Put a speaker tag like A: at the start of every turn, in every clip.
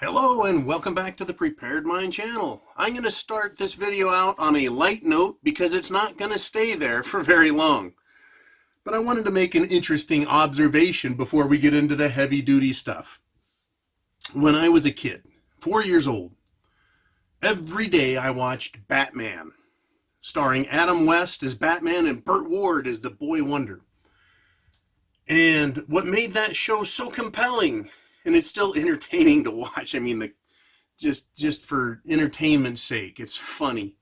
A: Hello and welcome back to the Prepared Mind channel. I'm going to start this video out on a light note because it's not going to stay there for very long. But I wanted to make an interesting observation before we get into the heavy-duty stuff. When I was a kid, 4 years old, every day I watched Batman, starring Adam West as Batman and Burt Ward as the Boy Wonder. And what made that show so compelling, and it's still entertaining to watch. I mean, just for entertainment's sake, it's funny.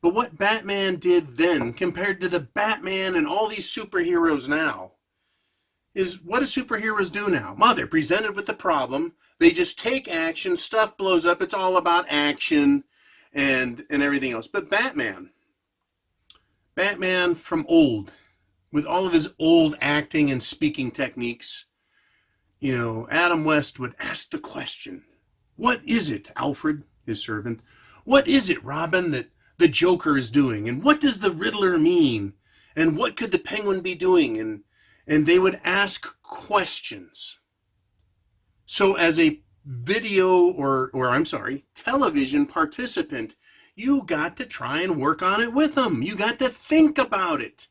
A: But what Batman did then compared to the Batman and all these superheroes now is, what do superheroes do now? Well, they're presented with the problem. They just take action. Stuff blows up. It's all about action and everything else. But Batman from old, with all of his old acting and speaking techniques, you know, Adam West would ask the question, what is it, Alfred, his servant? What is it, Robin, that the Joker is doing? And what does the Riddler mean? And what could the Penguin be doing? And they would ask questions. So as a television participant, you got to try and work on it with them. You got to think about it.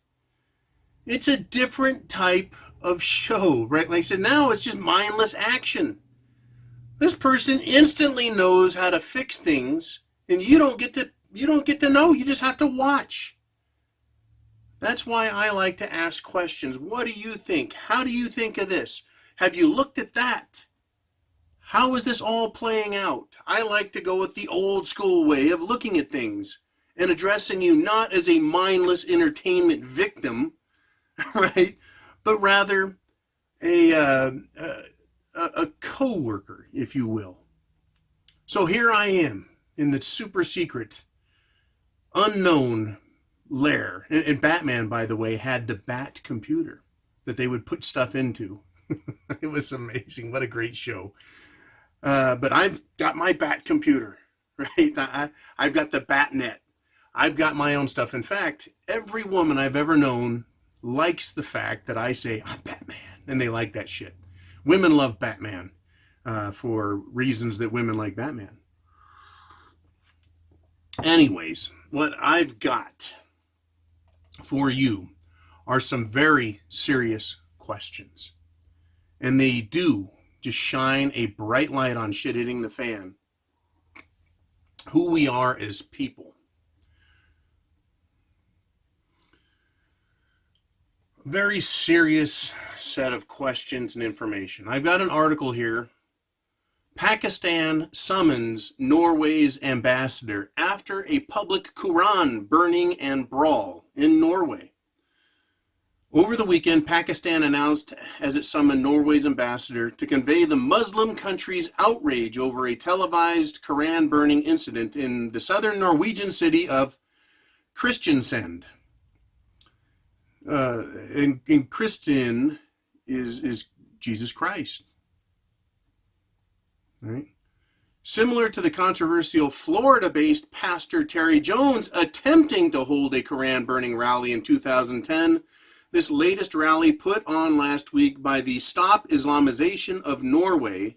A: It's a different type of show, right? Like I said, now it's just mindless action. This person instantly knows how to fix things, and you don't get to know. You just have to watch. That's why I like to ask questions. What do you think? How do you think of this? Have you looked at that? How is this all playing out? I like to go with the old school way of looking at things and addressing you not as a mindless entertainment victim, right? But rather a co-worker, if you will. So here I am in the super secret, unknown lair. And Batman, by the way, had the Bat computer that they would put stuff into. It was amazing. What a great show. But I've got my Bat computer, right? I've got the Batnet. I've got my own stuff. In fact, every woman I've ever known likes the fact that I say, I'm Batman, and they like that shit. Women love Batman for reasons that women like Batman. Anyways, what I've got for you are some very serious questions. And they do just shine a bright light on shit hitting the fan. Who we are as people. Very serious set of questions and information. I've got an article here. Pakistan summons Norway's ambassador after a public Quran burning and brawl in Norway. Over the weekend, Pakistan announced as it summoned Norway's ambassador to convey the Muslim country's outrage over a televised Quran burning incident in the southern Norwegian city of Kristiansand. And Christian is Jesus Christ, right? Similar to the controversial Florida-based pastor Terry Jones attempting to hold a Quran-burning rally in 2010, this latest rally put on last week by the Stop Islamization of Norway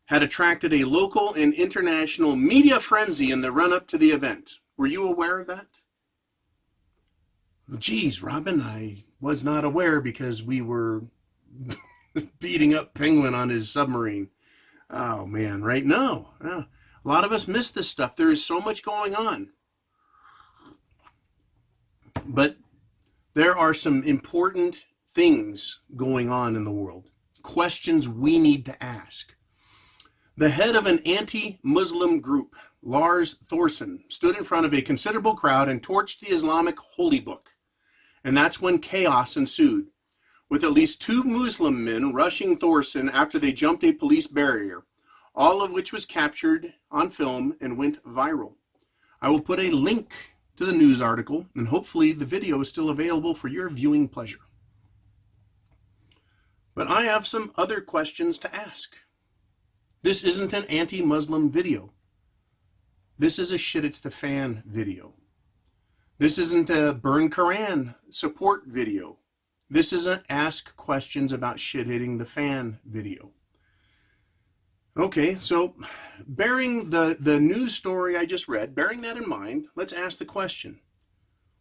A: had attracted a local and international media frenzy in the run-up to the event. Were you aware of that? Geez, Robin, I was not aware because we were beating up Penguin on his submarine. Oh, man, right? No. A lot of us miss this stuff. There is so much going on. But there are some important things going on in the world. Questions we need to ask. The head of an anti-Muslim group, Lars Thorsen, stood in front of a considerable crowd and torched the Islamic holy book. And that's when chaos ensued, with at least 2 Muslim men rushing Thorsen after they jumped a police barrier, all of which was captured on film and went viral. I will put a link to the news article, and hopefully the video is still available for your viewing pleasure. But I have some other questions to ask. This isn't an anti-Muslim video. This is a shit it's the fan video. This isn't a burn Quran support video. This is an ask questions about shit hitting the fan video. Okay, so bearing the news story I just read, bearing that in mind, let's ask the question.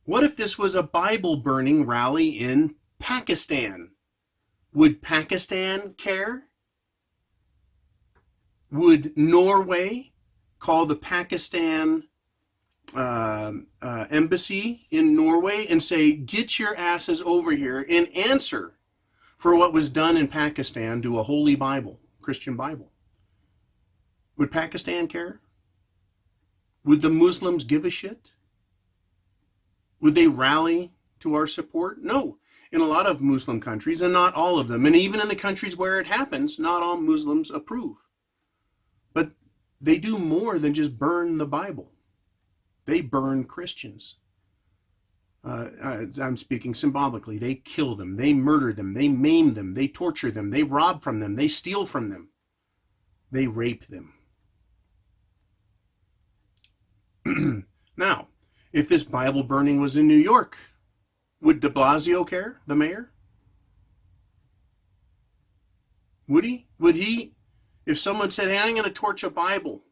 A: What if this was a Bible burning rally in Pakistan? Would Pakistan care? Would Norway call the Pakistan embassy in Norway and say, get your asses over here and answer for what was done in Pakistan to a holy Bible, Christian Bible? Would Pakistan care? Would the Muslims give a shit? Would they rally to our support? No. In a lot of Muslim countries, and not all of them, and even in the countries where it happens, not all Muslims approve. But they do more than just burn the Bible. They burn Christians. I'm speaking symbolically. They kill them. They murder them. They maim them. They torture them. They rob from them. They steal from them. They rape them. Now, if this Bible burning was in New York, would de Blasio care, the mayor? Would he? Would he, if someone said, hey, I'm going to torch a Bible,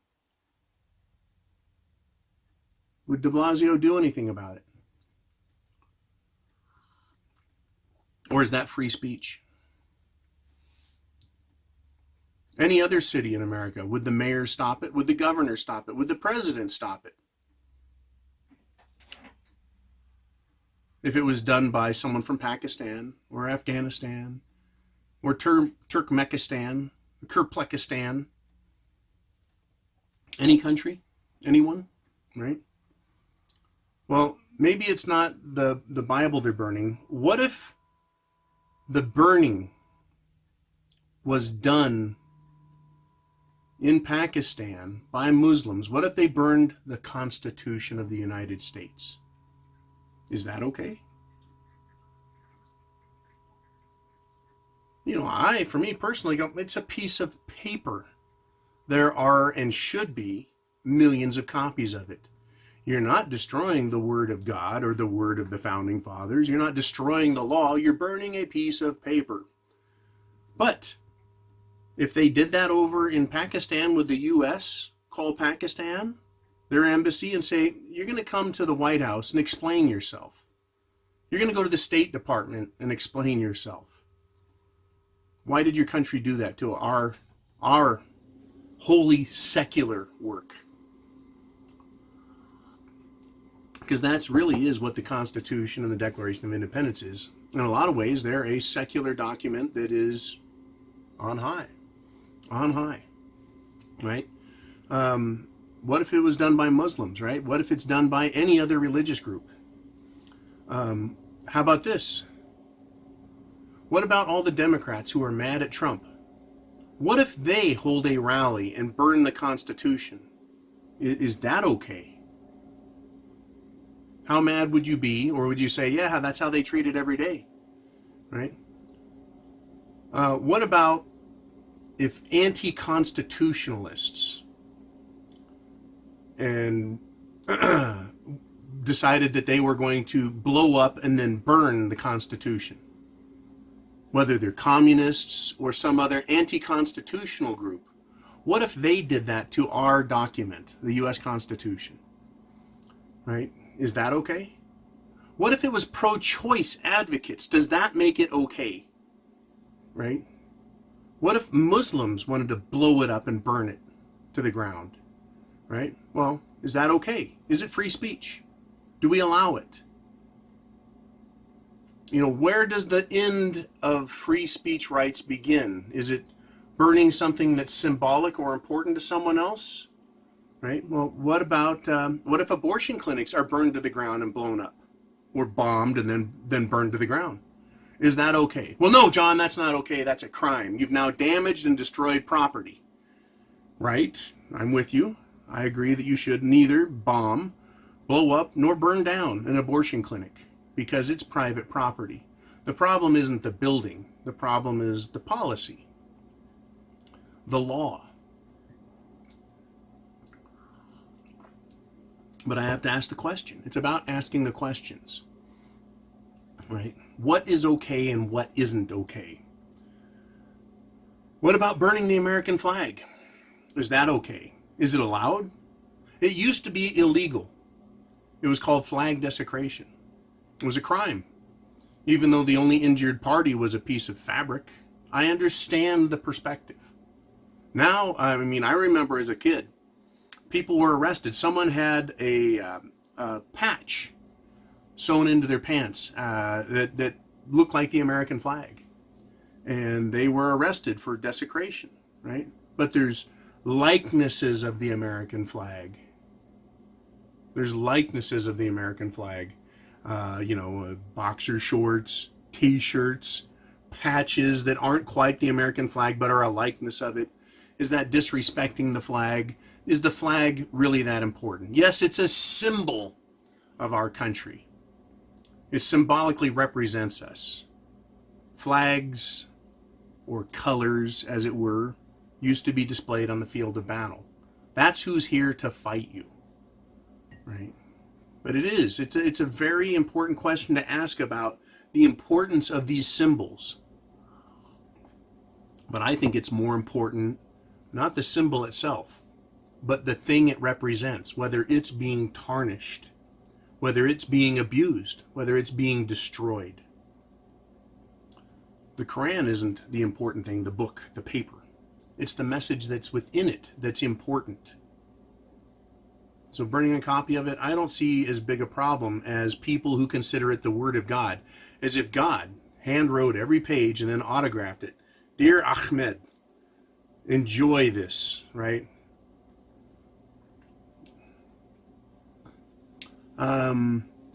A: would de Blasio do anything about it? Or is that free speech? Any other city in America, would the mayor stop it? Would the governor stop it? Would the president stop it? If it was done by someone from Pakistan or Afghanistan or Turkmenistan, Kirplekistan, any country, anyone, right? Well, maybe it's not the Bible they're burning. What if the burning was done in Pakistan by Muslims? What if they burned the Constitution of the United States? Is that okay? You know, for me personally, go, it's a piece of paper. There are and should be millions of copies of it. You're not destroying the Word of God or the Word of the Founding Fathers. You're not destroying the law. You're burning a piece of paper. But if they did that over in Pakistan, would the U.S. call Pakistan, their embassy, and say, you're going to come to the White House and explain yourself? You're going to go to the State Department and explain yourself. Why did your country do that to our holy secular work? Because that really is what the Constitution and the Declaration of Independence is. In a lot of ways, they're a secular document that is on high. On high. Right? What if it was done by Muslims, right? What if it's done by any other religious group? How about this? What about all the Democrats who are mad at Trump? What if they hold a rally and burn the Constitution? Is that okay? How mad would you be? Or would you say, yeah, that's how they treat it every day? Right? What about if anti-constitutionalists and decided that they were going to blow up and then burn the Constitution? Whether they're communists or some other anti-constitutional group. What if they did that to our document, the U.S. Constitution? Right? Is that okay? What if it was pro-choice advocates? Does that make it okay? Right? What if Muslims wanted to blow it up and burn it to the ground? Right? Well, is that okay? Is it free speech? Do we allow it? You know, where does the end of free speech rights begin? Is it burning something that's symbolic or important to someone else? Right? Well, what if abortion clinics are burned to the ground and blown up? Or bombed and then burned to the ground? Is that okay? Well, no, John, that's not okay. That's a crime. You've now damaged and destroyed property. Right? I'm with you. I agree that you should neither bomb, blow up, nor burn down an abortion clinic because it's private property. The problem isn't the building. The problem is the policy, the law. But I have to ask the question. It's about asking the questions, right? What is okay and what isn't okay? What about burning the American flag? Is that okay? Is it allowed? It used to be illegal. It was called flag desecration. It was a crime. Even though the only injured party was a piece of fabric, I understand the perspective. Now, I remember as a kid, people were arrested. Someone had a patch sewn into their pants that looked like the American flag. And they were arrested for desecration, right? But there's likenesses of the American flag. There's likenesses of the American flag. Boxer shorts, t-shirts, patches that aren't quite the American flag but are a likeness of it. Is that disrespecting the flag? Is the flag really that important? Yes, it's a symbol of our country. It symbolically represents us. Flags, or colors as it were, used to be displayed on the field of battle. That's who's here to fight you, right? But it's a very important question to ask about the importance of these symbols. But I think it's more important, not the symbol itself, but the thing it represents, whether it's being tarnished, whether it's being abused, whether it's being destroyed. The Quran isn't the important thing, the book, the paper. It's the message that's within it that's important. So burning a copy of it, I don't see as big a problem as people who consider it the Word of God, as if God hand-wrote every page and then autographed it. Dear Ahmed, enjoy this, right?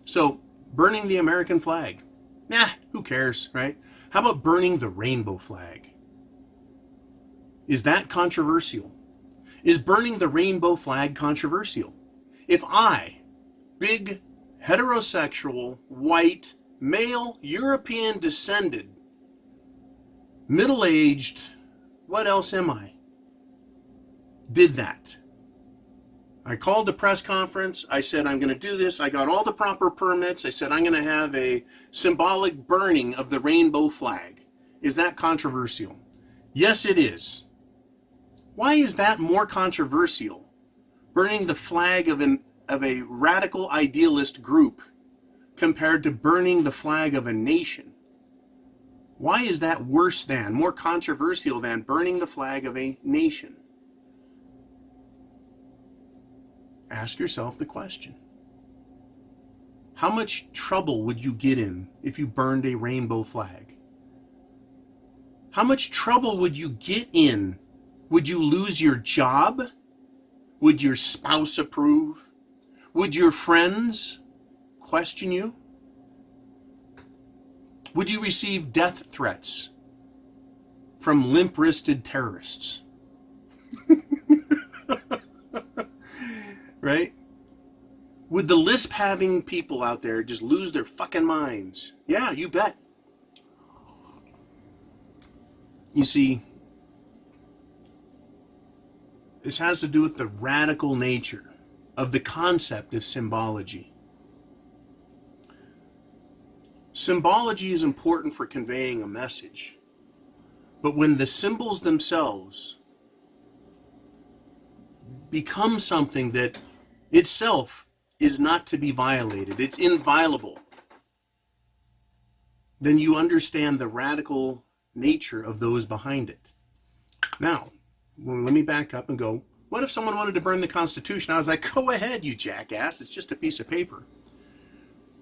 A: So burning the American flag, nah, who cares, right? How about burning the rainbow flag? Is that controversial? Is burning the rainbow flag controversial? If I, big, heterosexual, white, male, European descended, middle-aged, what else am I, did that. I called the press conference. I said, I'm going to do this. I got all the proper permits. I said, I'm going to have a symbolic burning of the rainbow flag. Is that controversial? Yes, it is. Why is that more controversial? Burning the flag of a radical idealist group compared to burning the flag of a nation. Why is that worse than, more controversial than burning the flag of a nation? Ask yourself the question. How much trouble would you get in if you burned a rainbow flag? How much trouble would you get in? Would you lose your job? Would your spouse approve? Would your friends question you? Would you receive death threats from limp-wristed terrorists? Right? Would the lisp-having people out there just lose their fucking minds? Yeah, you bet. You see, this has to do with the radical nature of the concept of symbology. Symbology is important for conveying a message, but when the symbols themselves become something that itself is not to be violated, it's inviolable, then you understand the radical nature of those behind it. Now, let me back up and go, what if someone wanted to burn the Constitution? I was like, go ahead, you jackass, it's just a piece of paper.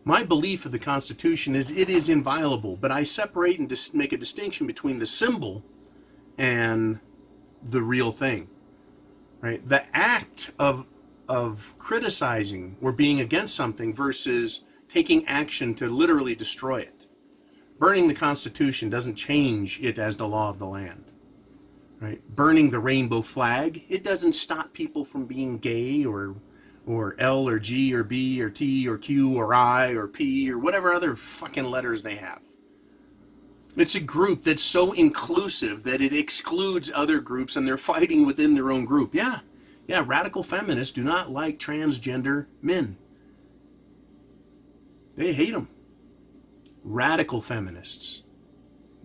A: My belief of the Constitution is it is inviolable, but I separate and make a distinction between the symbol and the real thing. Right? The act of criticizing or being against something versus taking action to literally destroy it. Burning the Constitution doesn't change it as the law of the land. Right? Burning the rainbow flag, it doesn't stop people from being gay or L or G or B or T or Q or I or P or whatever other fucking letters they have. It's a group that's so inclusive that it excludes other groups and they're fighting within their own group. Yeah, radical feminists do not like transgender men. They hate them. Radical feminists,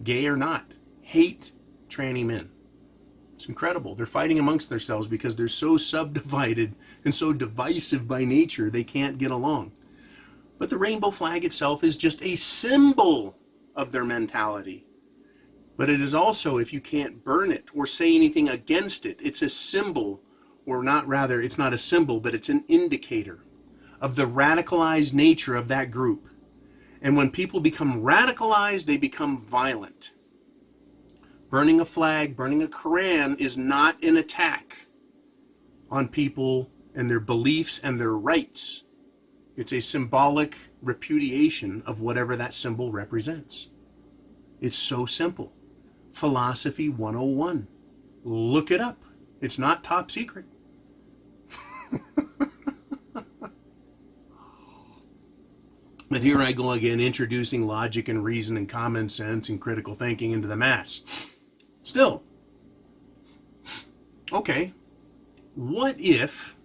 A: gay or not, hate tranny men. It's incredible. They're fighting amongst themselves because they're so subdivided and so divisive by nature, they can't get along. But the rainbow flag itself is just a symbol of their mentality. But it is also, if you can't burn it or say anything against it, it's a symbol, or not, rather, it's not a symbol, but it's an indicator of the radicalized nature of that group. And when people become radicalized, they become violent. Burning a flag, burning a Quran is not an attack on people and their beliefs and their rights. It's a symbolic repudiation of whatever that symbol represents. It's so simple. Philosophy 101. Look it up. It's not top secret. But here I go again, introducing logic and reason and common sense and critical thinking into the mass. Still, okay, what if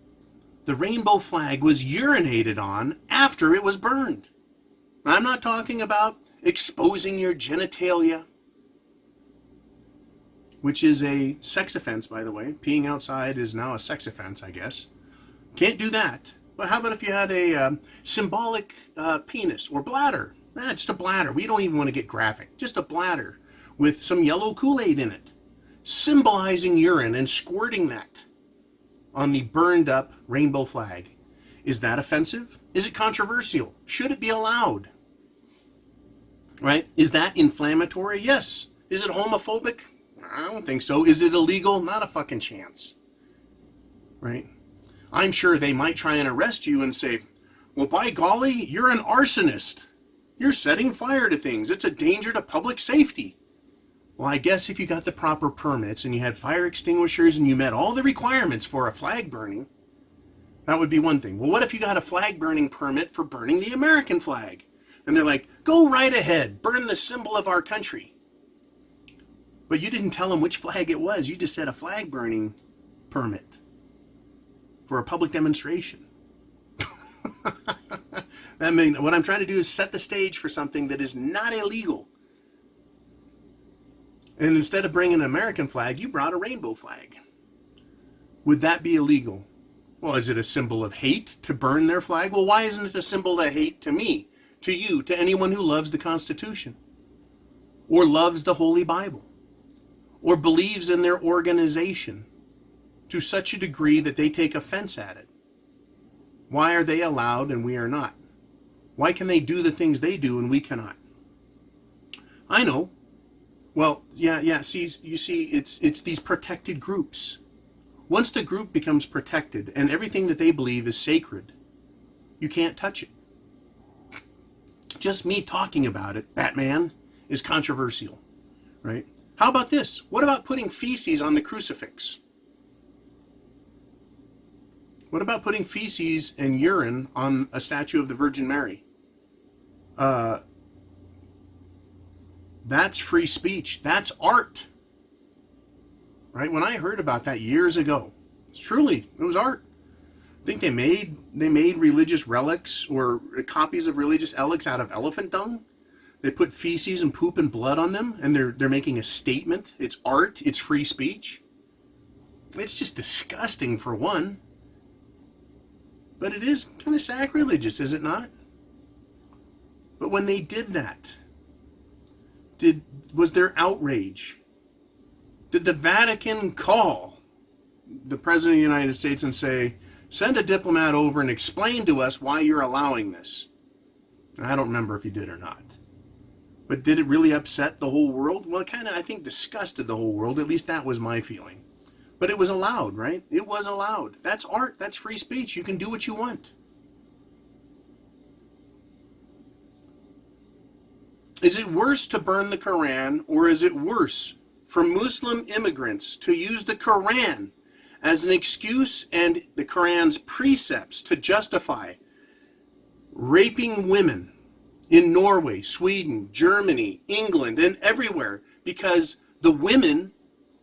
A: the rainbow flag was urinated on after it was burned? I'm not talking about exposing your genitalia, which is a sex offense, by the way. Peeing outside is now a sex offense, I guess. Can't do that. But how about if you had a symbolic penis or bladder? Just a bladder. We don't even want to get graphic. Just a bladder with some yellow Kool-Aid in it, symbolizing urine, and squirting that on the burned up rainbow flag. Is that offensive? Is it controversial? Should it be allowed? Right? Is that inflammatory? Yes. Is it homophobic? I don't think so. Is it illegal? Not a fucking chance. Right? I'm sure they might try and arrest you and say, well, by golly, you're an arsonist. You're setting fire to things. It's a danger to public safety. Well, I guess if you got the proper permits and you had fire extinguishers and you met all the requirements for a flag burning, that would be one thing. Well, what if you got a flag burning permit for burning the American flag? And they're like, go right ahead, burn the symbol of our country. But you didn't tell them which flag it was. You just said a flag burning permit for a public demonstration. I mean, what I'm trying to do is set the stage for something that is not illegal. And instead of bringing an American flag, you brought a rainbow flag. Would that be illegal? Well, is it a symbol of hate to burn their flag? Well, why isn't it a symbol of hate to me, to you, to anyone who loves the Constitution, or loves the Holy Bible, or believes in their organization to such a degree that they take offense at it? Why are they allowed and we are not? Why can they do the things they do and we cannot? I know. Well, yeah. See, you see, it's these protected groups. Once the group becomes protected and everything that they believe is sacred, you can't touch it. Just me talking about it, Batman, is controversial, right? How about this? What about putting feces on the crucifix? What about putting feces and urine on a statue of the Virgin Mary? That's free speech. That's art. Right? When I heard about that years ago, it was art. I think they made religious relics or copies of religious relics out of elephant dung. They put feces and poop and blood on them, and they're making a statement. It's art. It's free speech. It's just disgusting, for one. But it is kind of sacrilegious, is it not? But when they did that, was there outrage? Did the Vatican call the President of the United States and say, send a diplomat over and explain to us why you're allowing this? I don't remember if he did or not. But did it really upset the whole world? Well, it kind of, I think, disgusted the whole world. At least that was my feeling. But it was allowed, right? It was allowed. That's art. That's free speech. You can do what you want. Is it worse to burn the Quran, or is it worse for Muslim immigrants to use the Quran as an excuse and the Quran's precepts to justify raping women in Norway, Sweden, Germany, England, and everywhere, because the women,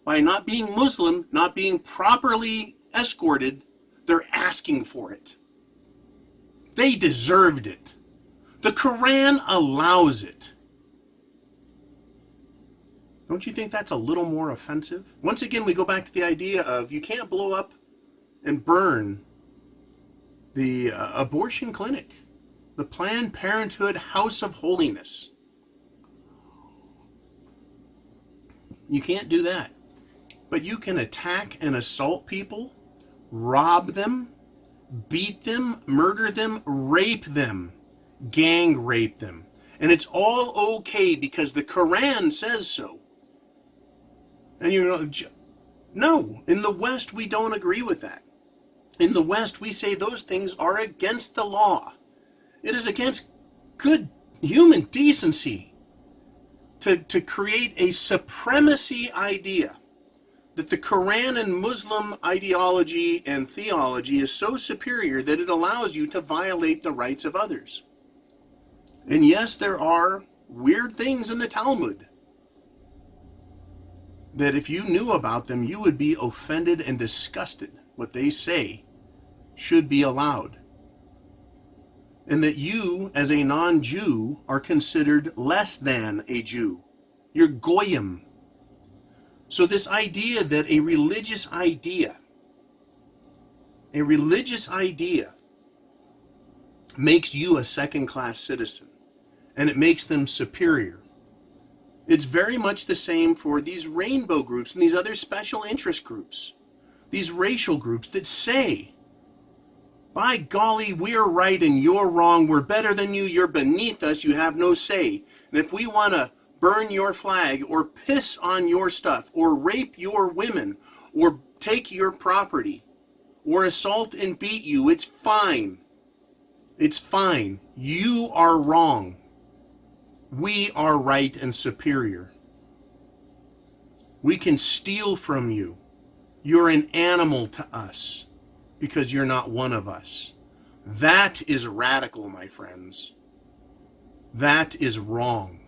A: by not being Muslim, not being properly escorted, they're asking for it. They deserved it. The Quran allows it. Don't you think that's a little more offensive? Once again, we go back to the idea of you can't blow up and burn the abortion clinic, the Planned Parenthood House of Holiness. You can't do that. But you can attack and assault people, rob them, beat them, murder them, rape them, gang rape them. And it's all okay because the Quran says so. And you know, no, in the West we don't agree with that. In the West we say those things are against the law. It is against good human decency to create a supremacy idea that the Quran and Muslim ideology and theology is so superior that it allows you to violate the rights of others. And yes, there are weird things in the Talmud that if you knew about them, you would be offended and disgusted. What they say should be allowed. And that you, as a non-Jew, are considered less than a Jew. You're goyim. So this idea that a religious idea makes you a second-class citizen, and it makes them superior. It's very much the same for these rainbow groups and these other special interest groups, these racial groups that say, by golly, we're right and you're wrong, we're better than you, you're beneath us, you have no say. And if we want to burn your flag or piss on your stuff or rape your women or take your property or assault and beat you, it's fine. It's fine. You are wrong. We are right and superior. We can steal from you. You're an animal to us because you're not one of us. That is radical, my friends. That is wrong.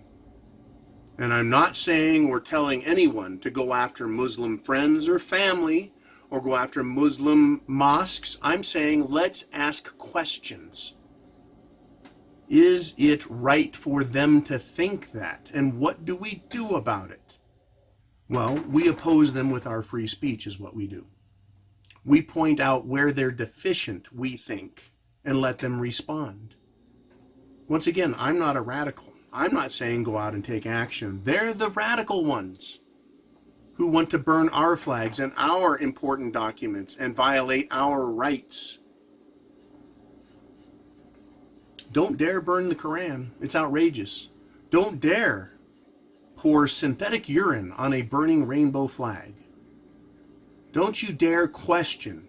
A: And I'm not saying or telling anyone to go after Muslim friends or family or go after Muslim mosques. I'm saying let's ask questions. Is it right for them to think that? And what do we do about it? Well, we oppose them with our free speech is what we do. We point out where they're deficient, we think, and let them respond. Once again, I'm not a radical. I'm not saying go out and take action. They're the radical ones who want to burn our flags and our important documents and violate our rights. Don't dare burn the Quran. It's outrageous. Don't dare pour synthetic urine on a burning rainbow flag. Don't you dare question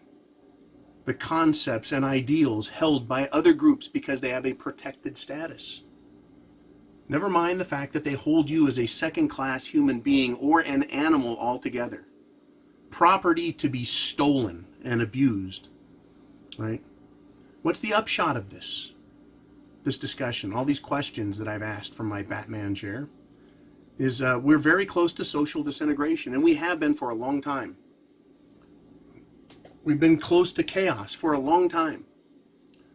A: the concepts and ideals held by other groups because they have a protected status. Never mind the fact that they hold you as a second-class human being or an animal altogether. Property to be stolen and abused. Right? What's the upshot of this discussion, all these questions that I've asked from my Batman chair, is we're very close to social disintegration, and we have been for a long time. We've been close to chaos for a long time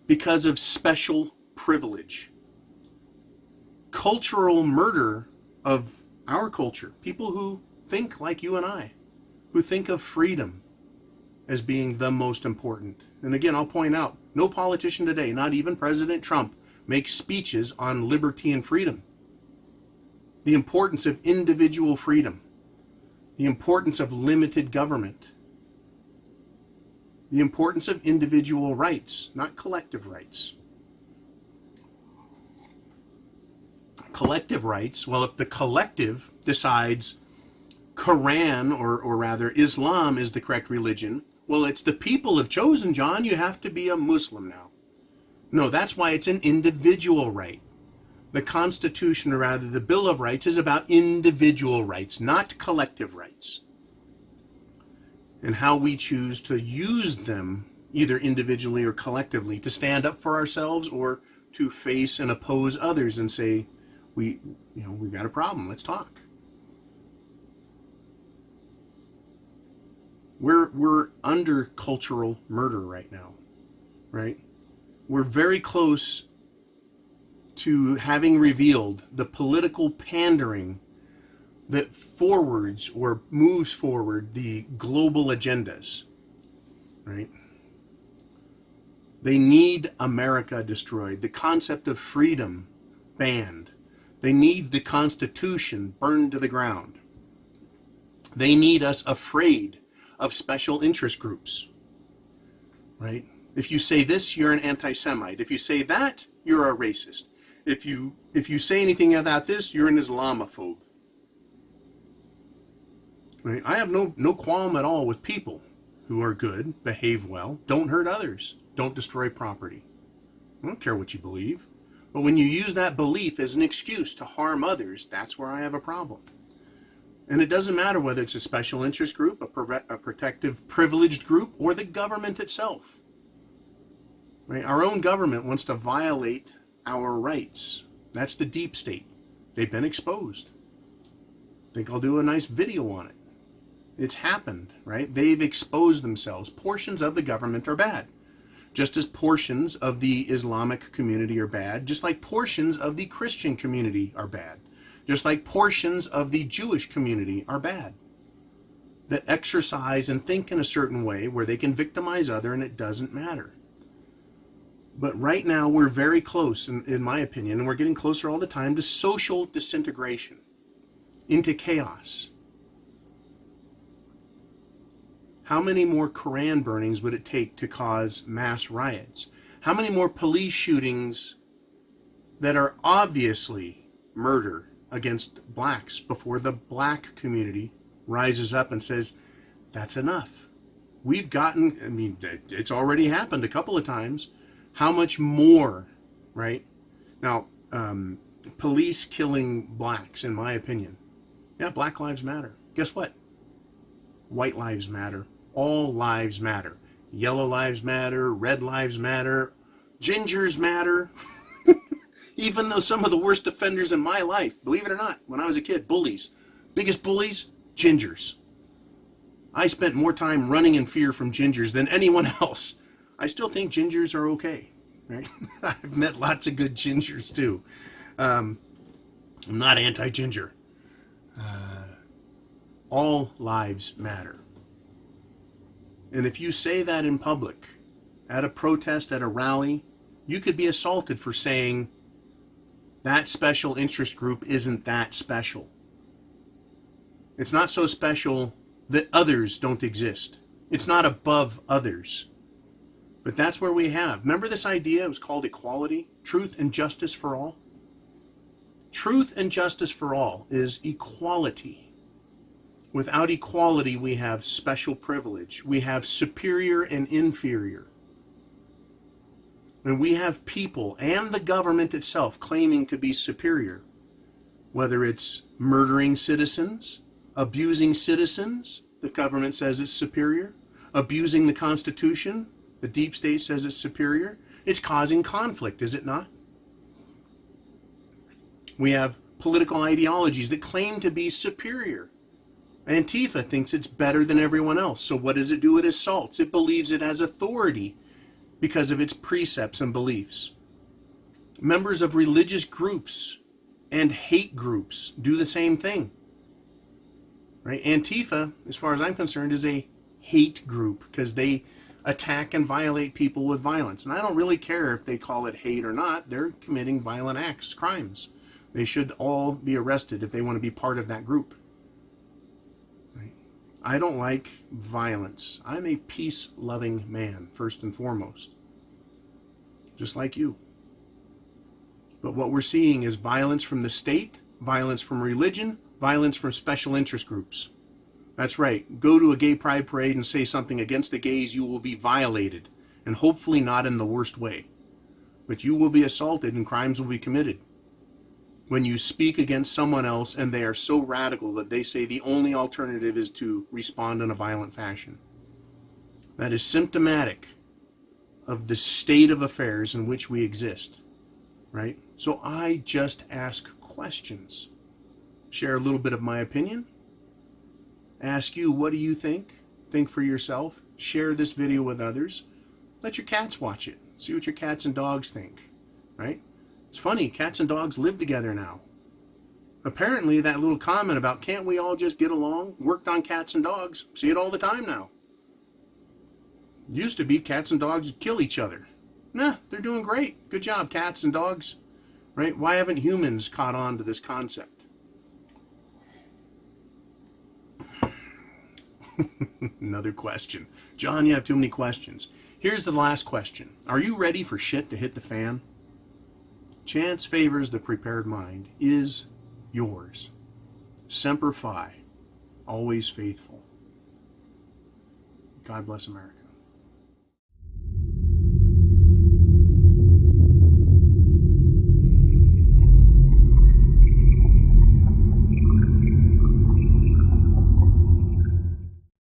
A: because of special privilege. Cultural murder of our culture, people who think like you and I, who think of freedom as being the most important. And again, I'll point out, no politician today, not even President Trump, makes speeches on liberty and freedom. The importance of individual freedom. The importance of limited government. The importance of individual rights, not collective rights. Collective rights, well, if the collective decides Quran, or rather Islam is the correct religion, well, it's the people have chosen, John, you have to be a Muslim now. No, that's why it's an individual right. The Constitution, or rather the Bill of Rights, is about individual rights, not collective rights. And how we choose to use them, either individually or collectively, to stand up for ourselves or to face and oppose others and say, we've got a problem, let's talk. We're under cultural murder right now, right? We're very close to having revealed the political pandering that forwards or moves forward the global agendas, right? They need America destroyed, the concept of freedom banned. They need the Constitution burned to the ground. They need us afraid of special interest groups, right? If you say this, you're an anti-Semite. If you say that, you're a racist. If you say anything about this, you're an Islamophobe. Right? I have no qualm at all with people who are good, behave well, don't hurt others, don't destroy property. I don't care what you believe. But when you use that belief as an excuse to harm others, that's where I have a problem. And it doesn't matter whether it's a special interest group, a protective privileged group, or the government itself. Right? Our own government wants to violate our rights. That's the deep state. They've been exposed. I think I'll do a nice video on it. It's happened, right? They've exposed themselves. Portions of the government are bad. Just as portions of the Islamic community are bad, just like portions of the Christian community are bad, just like portions of the Jewish community are bad, that exercise and think in a certain way where they can victimize other and it doesn't matter. But right now we're very close, in my opinion, and we're getting closer all the time, to social disintegration, into chaos. How many more Koran burnings would it take to cause mass riots? How many more police shootings that are obviously murder against blacks before the black community rises up and says, that's enough? We've gotten, I mean, it's already happened a couple of times. How much more, right? Now, police killing blacks, in my opinion. Yeah, Black Lives Matter. Guess what? White lives matter. All lives matter. Yellow lives matter. Red lives matter. Gingers matter. Even though some of the worst offenders in my life, believe it or not, when I was a kid, bullies. Biggest bullies? Gingers. I spent more time running in fear from gingers than anyone else. I still think gingers are okay, right? I've met lots of good gingers too. I'm not anti-ginger. All lives matter. And if you say that in public, at a protest, at a rally, you could be assaulted for saying that special interest group isn't that special. It's not so special that others don't exist. It's not above others. But that's where we have. Remember this idea? It was called equality, truth and justice for all. Truth and justice for all is equality. Without equality, we have special privilege. We have superior and inferior. And we have people and the government itself claiming to be superior. Whether it's murdering citizens, abusing citizens, the government says it's superior. Abusing the Constitution, the deep state says it's superior. It's causing conflict, is it not? We have political ideologies that claim to be superior. Antifa thinks it's better than everyone else. So what does it do? It assaults. It believes it has authority because of its precepts and beliefs. Members of religious groups and hate groups do the same thing. Right? Antifa, as far as I'm concerned, is a hate group because they attack and violate people with violence. And I don't really care if they call it hate or not. They're committing violent acts, crimes. They should all be arrested if they want to be part of that group. Right? I don't like violence. I'm a peace-loving man, first and foremost. Just like you. But what we're seeing is violence from the state, violence from religion, violence from special interest groups. That's right. Go to a gay pride parade and say something against the gays, you will be violated. And hopefully not in the worst way. But you will be assaulted and crimes will be committed. When you speak against someone else and they are so radical that they say the only alternative is to respond in a violent fashion. That is symptomatic of the state of affairs in which we exist. Right? So I just ask questions. Share a little bit of my opinion. Ask you, what do you think? Think for yourself. Share this video with others. Let your cats watch it. See what your cats and dogs think. Right? It's funny, cats and dogs live together now. Apparently that little comment about can't we all just get along worked on cats and dogs. See it all the time now. Used to be cats and dogs kill each other. Nah, they're doing great. Good job, cats and dogs. Right? Why haven't humans caught on to this concept? Another question. John, you have too many questions. Here's the last question. Are you ready for shit to hit the fan? Chance favors the prepared mind is yours. Semper Fi. Always faithful. God bless America.